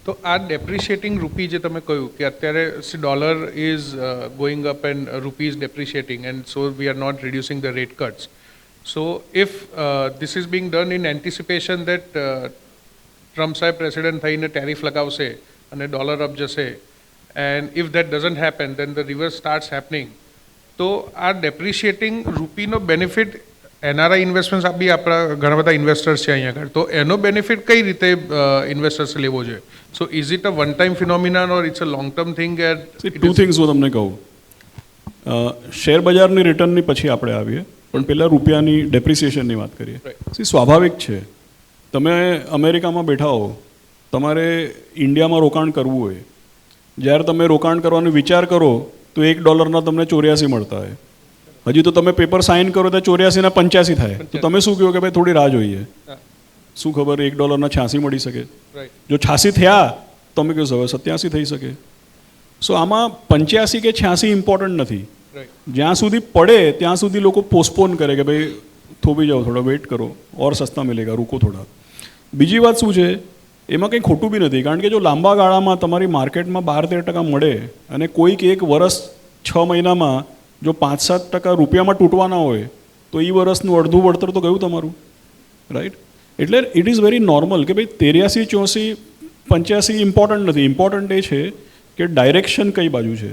તો આ ડેપ્રિશિએટિંગ રૂપી જે તમે કહ્યું કે અત્યારે dollar is going up and rupee is depreciating and so we are not reducing the rate cuts. So if this is being done in anticipation that Trump સાહેબ પ્રેસિડેન્ટ થઈને ટેરિફ લગાવશે અને ડોલર અપ જશે, and if that doesn't happen then the reverse starts happening, તો આ depreciating રૂપીનો benefit NRI investment બી આપણા ઘણા બધા ઇન્વેસ્ટર્સ છે અહીંયા આગળ, તો એનો બેનિફિટ કઈ રીતે ઇન્વેસ્ટર્સ લેવો જોઈએ? So is it a one time phenomena or it's a long term thing? Two things હું તમને કહું. શેર બજારની રિટર્નની પછી આપણે આવીએ, પણ પહેલાં રૂપિયાની ડેપ્રિસિએશનની વાત કરીએ. સ્વાભાવિક છે, તમે અમેરિકામાં બેઠા હો, તમારે ઇન્ડિયામાં રોકાણ કરવું હોય, જ્યારે તમે રોકાણ કરવાનો વિચાર કરો તો $1 તમને 84 મળતા હોય. હજી તો તમે પેપર સાઇન કરો તો 84 ના 85 થાય, તો તમે શું કહો કે ભાઈ થોડી રાહ જોઈએ, શું ખબર $1 ના 86 મળી શકે. જો 86 થયા તમે કહો હવે 87 થઈ શકે. સો આમાં 85 કે 86 ઇમ્પોર્ટન્ટ નથી. જ્યાં સુધી પડે ત્યાં સુધી લોકો પોસ્ટપોન કરે કે ભાઈ થોભી જાઓ, થોડા વેઇટ કરો, ઓર સસ્તા મિલેગા, રૂકો થોડા. બીજી વાત શું છે, એમાં કંઈ ખોટું બી નથી, કારણ કે જો લાંબા ગાળામાં તમારી માર્કેટમાં 12-13% મળે અને કોઈક એક વર્ષ 6 મહિનામાં જો 5-7% રૂપિયામાં તૂટવાના હોય તો એ વર્ષનું અડધું વળતર તો ગયું તમારું, રાઈટ? એટલે ઇટ ઇઝ વેરી નોર્મલ કે ભાઈ 83-84-85 ઇમ્પોર્ટન્ટ નથી. ઇમ્પોર્ટન્ટ એ છે કે ડાયરેક્શન કઈ બાજુ છે.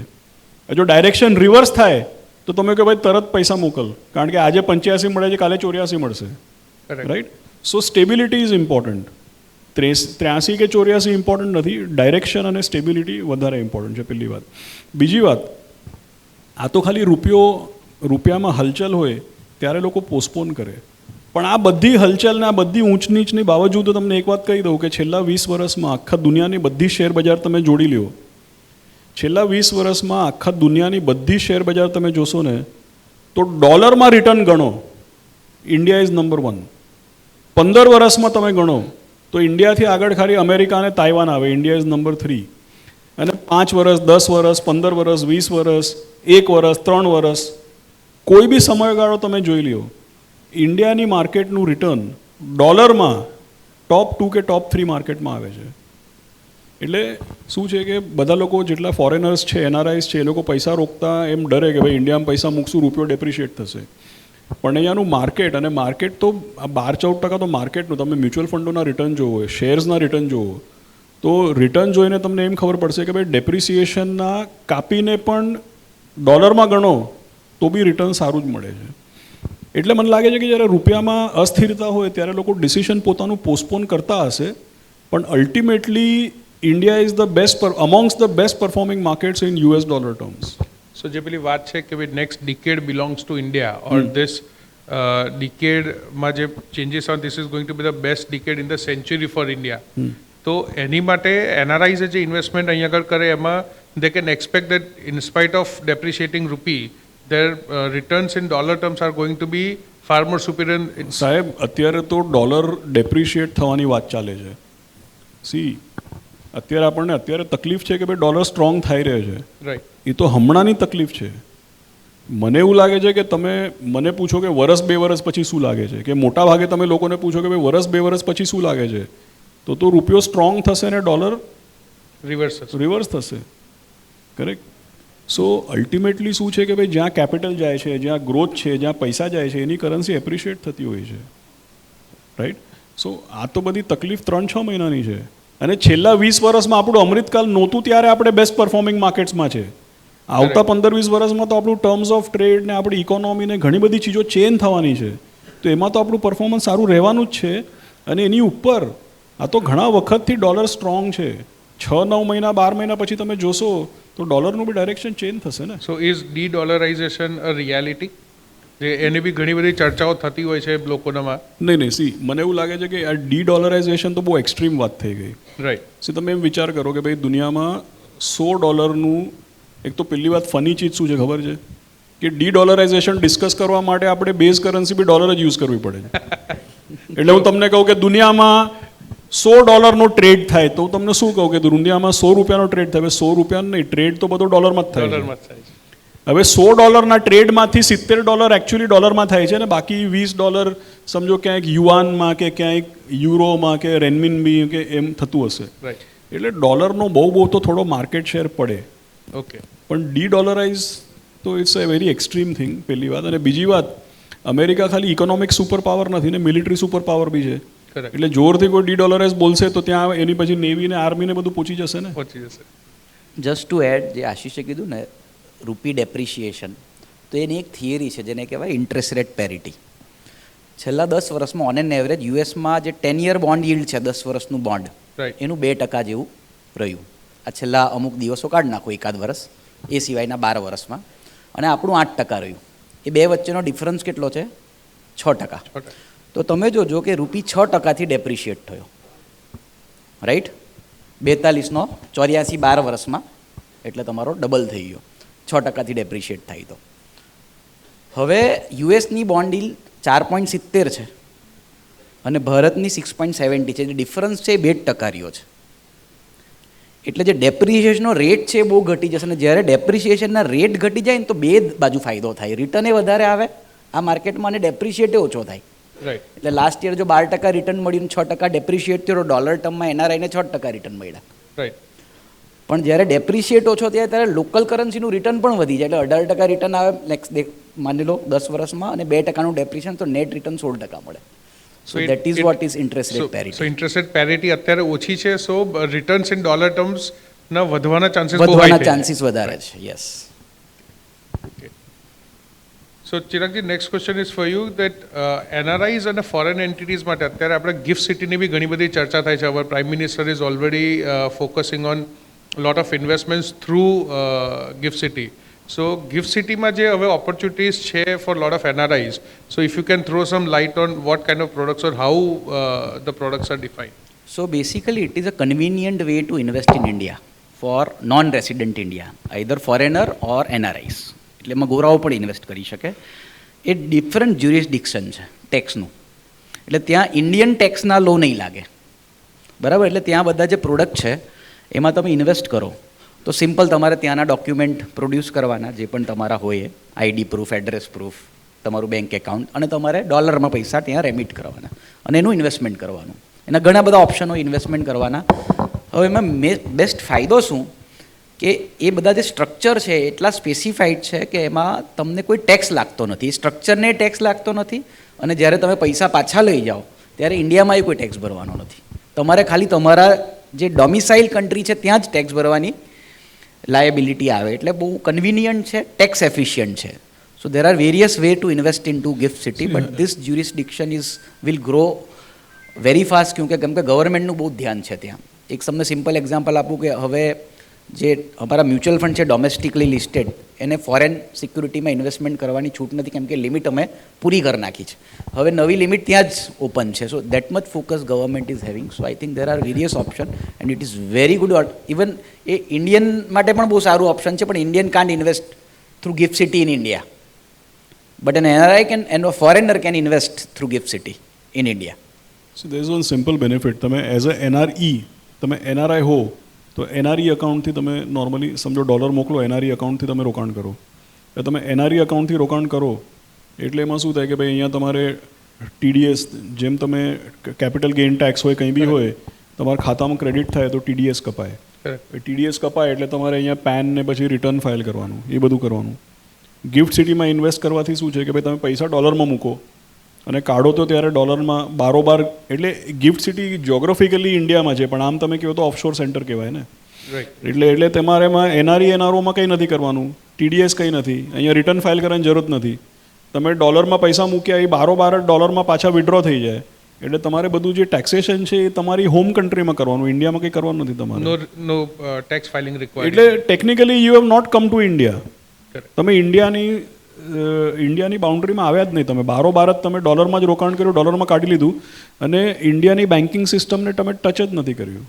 જો ડાયરેક્શન રિવર્સ થાય તો તમે કહો ભાઈ તરત પૈસા મોકલ, કારણ કે આજે 85 મળે છે, કાલે 84 મળશે, right? So stability is important. 83 કે 84 ઇમ્પોર્ટન્ટ નથી, ડાયરેક્શન અને સ્ટેબિલિટી વધારે ઇમ્પોર્ટન્ટ છે, પહેલી વાત. બીજી વાત, આ તો ખાલી રૂપિયામાં હલચલ હોય ત્યારે લોકો પોસ્ટપોન કરે, પણ આ બધી હલચલને આ બધી ઊંચ નીચની બાવજૂદ તમને એક વાત કહી દઉં કે છેલ્લા 20 વર્ષમાં આખા દુનિયાની બધી શેર બજાર તમે જોડી લ્યો, છેલ્લા 20 વર્ષમાં આખા દુનિયાની બધી શેર બજાર તમે જોશો ને તો ડોલરમાં રિટર્ન ગણો, ઇન્ડિયા ઇઝ નંબર 1. 15 વર્ષમાં તમે ગણો તો ઇન્ડિયાથી આગળ ખાલી અમેરિકા અને તાઇવાન આવે, ઇન્ડિયા ઇઝ નંબર 3. અને 5 વર્ષ, 10 વર્ષ, 15 વર્ષ, 20 વર્ષ, 1 વર્ષ, 3 વર્ષ, કોઈ બી સમયગાળો તમે જોઈ લ્યો, ઇન્ડિયાની માર્કેટનું રિટર્ન ડોલરમાં ટોપ 2 કે ટોપ 3 માર્કેટમાં આવે છે. એટલે શું છે કે બધા લોકો જેટલા ફોરેનર્સ છે, એનઆરઆઈસ છે, એ લોકો પૈસા રોકતા એમ ડરે કે ભાઈ ઇન્ડિયામાં પૈસા મૂકશું રૂપિયો ડેપ્રિશિએટ થશે, પણ અહીંયાનું માર્કેટ, અને માર્કેટ તો 12-14% તો માર્કેટનું, તમે મ્યુચ્યુઅલ ફંડોના રિટર્ન જોવો, શેર્સના રિટર્ન જોવો, તો રિટર્ન જોઈને તમને એમ ખબર પડશે કે ભાઈ ડેપ્રિસિએશનના કાપીને પણ ડોલરમાં ગણો તો બી રિટર્ન સારું જ મળે છે. એટલે મને લાગે છે કે જ્યારે રૂપિયામાં અસ્થિરતા હોય ત્યારે લોકો ડિસિશન પોતાનું પોસ્ટપોન કરતા હશે, પણ ultimately India is the best amongst the best performing markets in US dollar terms. So જે પેલી વાત છે કે ભાઈ next decade belongs to India, or this ડિકેડમાં જે ચેન્જીસ આવે, this is going to be the best decade in the century for India. તો એની માટે એનઆરઆઈઝે જે ઇન્વેસ્ટમેન્ટ અહીંયા આગળ કરે એમાં they can expect that in spite of depreciating rupee their returns in dollar terms are going to be far more superior. સાહેબ, અત્યારે તો ડોલર ડેપ્રિશિએટ થવાની વાત ચાલે છે. અત્યારે આપણને તકલીફ છે કે ભાઈ ડોલર સ્ટ્રોંગ થઈ રહ્યો છે, રાઈટ? એ તો હમણાંની તકલીફ છે. મને એવું લાગે છે કે તમે મને પૂછો કે વર્ષ 2 વર્ષ પછી શું લાગે છે, કે મોટા ભાગે તમે લોકોને પૂછો કે ભાઈ વર્ષ 2 વર્ષ પછી શું લાગે છે, તો રૂપિયો સ્ટ્રોંગ થશે ને ડોલર રિવર્સ થશે, કરેક્ટ? સો અલ્ટિમેટલી શું છે કે ભાઈ જ્યાં કેપિટલ જાય છે, જ્યાં ગ્રોથ છે, જ્યાં પૈસા જાય છે, એની કરન્સી એપ્રિશિએટ થતી હોય છે, રાઈટ? સો આ તો બધી તકલીફ 3-6 મહિનાની છે, અને છેલ્લા 20 વર્ષમાં આપણું અમૃતકાલ નહોતું ત્યારે આપણે બેસ્ટ પરફોર્મિંગ માર્કેટ્સમાં છે. આવતા 15-20 વર્ષમાં તો આપણું ટર્મ્સ ઓફ ટ્રેડ ને આપણી ઇકોનોમીને ઘણી બધી ચીજો ચેન્જ થવાની છે, તો એમાં તો આપણું પરફોર્મન્સ સારું રહેવાનું જ છે. અને એની ઉપર આ તો ઘણા વખતથી ડોલર સ્ટ્રોંગ છે. 6-9 મહિના 12 મહિના પછી તમે જોશો તો ડોલરનું બી ડાયરેક્શન ચેન્જ થશે ને. So is de-dollarisation a reality? એની બી ઘણી બધી ચર્ચાઓ થતી હોય છે લોકોનામાં. નહીં, મને એવું લાગે છે કે આ ડી-ડોલરાઇઝેશન તો બહુ એક્સ્ટ્રીમ વાત થઈ ગઈ, રાઈટ? તમે એમ વિચાર કરો કે ભાઈ દુનિયામાં $100 એક તો પહેલી વાત ફની ચીજ શું છે ખબર છે, કે ડી-ડોલરાઇઝેશન ડિસ્કસ કરવા માટે આપણે બેઝ કરન્સી બી ડોલર જ યુઝ કરવી પડે છે. એટલે હું તમને કહું કે દુનિયામાં $100 ટ્રેડ થાય તો તમને શું કહું કે દુનિયામાં $100 ટ્રેડ થાય, $100 નહીં, ટ્રેડ તો બધો ડોલરમાં જ થાય છે. હવે $100 ટ્રેડમાંથી $70 એકચ્યુઅલી ડોલરમાં થાય છે, અને બાકી $20 સમજો ક્યાંક યુઆનમાં કે ક્યાંક યુરોમાં કે રેનમિનબી કે એમ થતું હશે. એટલે ડોલરનો બહુ તો થોડો માર્કેટ શેર પડે, ઓકે, પણ ડી-ડોલરાઇઝ તો it's a very extreme thing, પહેલી વાત. અને બીજી વાત, અમેરિકા ખાલી ઇકોનોમિક સુપર પાવર નથી ને મિલિટરી સુપર પાવર બી છે. કરેક્ટ, એટલે જોરથી કોઈ ડી-ડોલરાઇઝ બોલશે તો ત્યાં એની પછી નેવી ને આર્મી ને બધું પહોંચી જશે ને. પહોંચી જશે. જસ્ટ ટુ એડ, જે આશીષે કીધું ને રૂપી ડેપ્રિશિએશન, તો એની એક થિયરી છે જેને કહેવાય ઇન્ટરેસ્ટ રેટ પેરિટી. છેલ્લા 10 વર્ષમાં ઓન એન એવરેજ યુએસમાં જે 10-year બોન્ડ yieldછે, 10 વર્ષનું બોન્ડ, રાઈટ, એનું 2% જેવું રહ્યું. આ છેલ્લા અમુક દિવસો કાઢી નાખો એકાદ વર્ષ, એ સિવાયના 12 વર્ષમાં, અને આપણું 8% રહ્યું. એ બે વચ્ચેનો ડિફરન્સ કેટલો છે? 6%. તો તમે જોજો કે રૂપી 6%થી ડેપ્રિશિએટ થયો, રાઈટ. 42નો 84 12 વર્ષમાં, એટલે તમારો ડબલ થઈ ગયો, 6%થી ડેપ્રિશિએટ થાય. તો હવે યુએસની બોન્ડ ડીલ 4.70 છે અને ભારતની 6.70 છે. જે ડિફરન્સ છે એ 2% રહ્યો છે. એટલે જે ડેપ્રિશિએશનનો રેટ છે એ બહુ ઘટી જશે. અને જ્યારે ડેપ્રિશિએશનના રેટ ઘટી જાય ને તો બે બાજુ ફાયદો થાય. રિટર્ન એ વધારે આવે આ માર્કેટમાં અને ડેપ્રિશિએટ ઓછો થાય. રાઈટ, એટલે લાસ્ટ યર જો 12% રિટર્ન મળ્યું, 6% ડેપ્રિશિએટ થયો, ડોલર ટર્મમાં એનઆરઆઈને 6% રિટર્ન મળ્યા. રાઈટ, પણ જ્યારે ડેપ્રિશિએટ ઓછો થાય ત્યારે લોકલ કરન્સીનું રિટર્ન પણ વધી જાય. એટલે 18% રિટર્ન આવે માની લો 10 વર્ષમાં, અને 2%નું ડેપ્રિશિએશન, તો નેટ રિટર્ન 16% મળે. So that is what is interest rate so parity. Interest rate parity અત્યારે ઓછી છે, so returns in dollar terms ના વધવાના ચાન્સીસ વધવાના ચાન્સીસ વધારે છે. યસ. સો ચિરાગજી, next question is for you that NRIs અને ફોરેન એન્ટિટીઝ માટે અત્યારે આપણે ગિફ્ટ સિટીની બી ઘણી બધી ચર્ચા થાય છે. Our prime minister is already focusing on lot of investments through gift City. So GIFT સિટીમાં જે હવે ઓપોર્ચ્યુનિટીઝ છે for lot of NRIs, so if you can throw some light on what kind of products or how the products are defined. So basically it is a convenient way to invest in India for non-resident India, either foreigner or NRIs. એટલે એમાં ગોરાઓ પણ invest કરી શકે. એ different jurisdiction છે ટેક્સનું. એટલે ત્યાં Indian ટેક્સના લો નહીં લાગે, બરાબર. એટલે ત્યાં બધા જે પ્રોડક્ટ છે એમાં તમે ઇન્વેસ્ટ કરો તો સિમ્પલ તમારે ત્યાંના ડોક્યુમેન્ટ પ્રોડ્યુસ કરવાના, જે પણ તમારા હોય, આઈડી પ્રૂફ, એડ્રેસ પ્રૂફ, તમારું બેંક એકાઉન્ટ, અને તમારે ડોલરમાં પૈસા ત્યાં રેમિટ કરવાના અને એનું ઇન્વેસ્ટમેન્ટ કરવાનું. એના ઘણા બધા ઓપ્શનો ઇન્વેસ્ટમેન્ટ કરવાના. હવે એમાં બેસ્ટ ફાયદો શું કે એ બધા જે સ્ટ્રક્ચર છે એટલા સ્પેસિફાઈડ છે કે એમાં તમને કોઈ ટેક્સ લાગતો નથી, સ્ટ્રક્ચરને ટેક્સ લાગતો નથી, અને જ્યારે તમે પૈસા પાછા લઈ જાઓ ત્યારે ઇન્ડિયામાં કોઈ ટેક્સ ભરવાનો નથી. તમારે ખાલી તમારા જે ડોમિસાઇલ કન્ટ્રી છે ત્યાં જ ટેક્સ ભરવાની લાયબિલિટી આવે. એટલે બહુ કન્વિનિયન્ટ છે, ટેક્સ એફિશિયન્ટ છે. So there are various way to invest in to GIFT City, but this jurisdiction will grow very fast. કેમ કે ગવર્મેન્ટનું બહુ ધ્યાન છે ત્યાં. એક તમને સિમ્પલ એક્ઝામ્પલ આપું કે હવે જે અમારા મ્યુચ્યુઅલ ફંડ છે ડોમેસ્ટિકલી લિસ્ટેડ, એને ફોરેન સિક્યુરિટીમાં ઇન્વેસ્ટમેન્ટ કરવાની છૂટ નથી, કેમ કે લિમિટ અમે પૂરી કરી નાખી છે. હવે નવી લિમિટ ત્યાં જ ઓપન છે. So that much focus government is having. So I think there are various option and it is very good. Even a Indian માટે પણ બહુ સારું ઓપ્શન છે, પણ Indian can't invest through gift City in India, but an NRI can and foreigner can invest through gift City in India. So there is one simple benefit. તમે as a NRE, તમે NRI હો તો એનઆરઈ અકાઉન્ટથી તમે normally સમજો dollar મોકલો, NRE અકાઉન્ટથી તમે રોકાણ કરો. એટલે તમે એનઆરઈ અકાઉન્ટથી રોકાણ કરો એટલે એમાં શું થાય કે ભાઈ અહીંયા તમારે ટીડીએસ, જેમ તમે કેપિટલ ગેઇન ટેક્સ હોય કંઈ બી હોય, તમારા ખાતામાં ક્રેડિટ થાય તો ટીડીએસ કપાય. ટીડીએસ કપાય એટલે તમારે અહીંયા પેન ને પછી રિટર્ન ફાઇલ કરવાનું, એ બધું કરવાનું. ગિફ્ટ સિટીમાં ઇન્વેસ્ટ કરવાથી શું છે કે ભાઈ તમે પૈસા ડોલરમાં મૂકો અને કાઢો તો ત્યારે ડોલરમાં બારોબાર. એટલે ગિફ્ટ સિટી જ્યોગ્રાફિકલી ઇન્ડિયામાં છે, પણ આમ તમે કહો તો ઓફશોર સેન્ટર કહેવાય ને. એટલે તમારે એમાં એનઆરઈ એનઆરઓમાં કંઈ નથી કરવાનું, ટીડીએસ કંઈ નથી, અહીંયા રિટર્ન ફાઇલ કરવાની જરૂરત નથી. તમે ડોલરમાં પૈસા મૂક્યા એ બારોબાર ડોલરમાં પાછા વિડ્રો થઈ જાય. એટલે તમારે બધું જે ટેક્સેશન છે એ તમારી હોમ કન્ટ્રીમાં કરવાનું, ઇન્ડિયામાં કંઈ કરવાનું નથી તમારે. No tax filing required. એટલે technically you have not come to India. તમે ઇન્ડિયાની બાઉન્ડ્રીમાં આવ્યા જ નહીં. તમે બારોબાર જ તમે ડોલરમાં જ રોકાણ કર્યું, ડોલરમાં કાઢી લીધું, અને ઇન્ડિયાની બેન્કિંગ સિસ્ટમને તમે ટચ જ નથી કર્યું.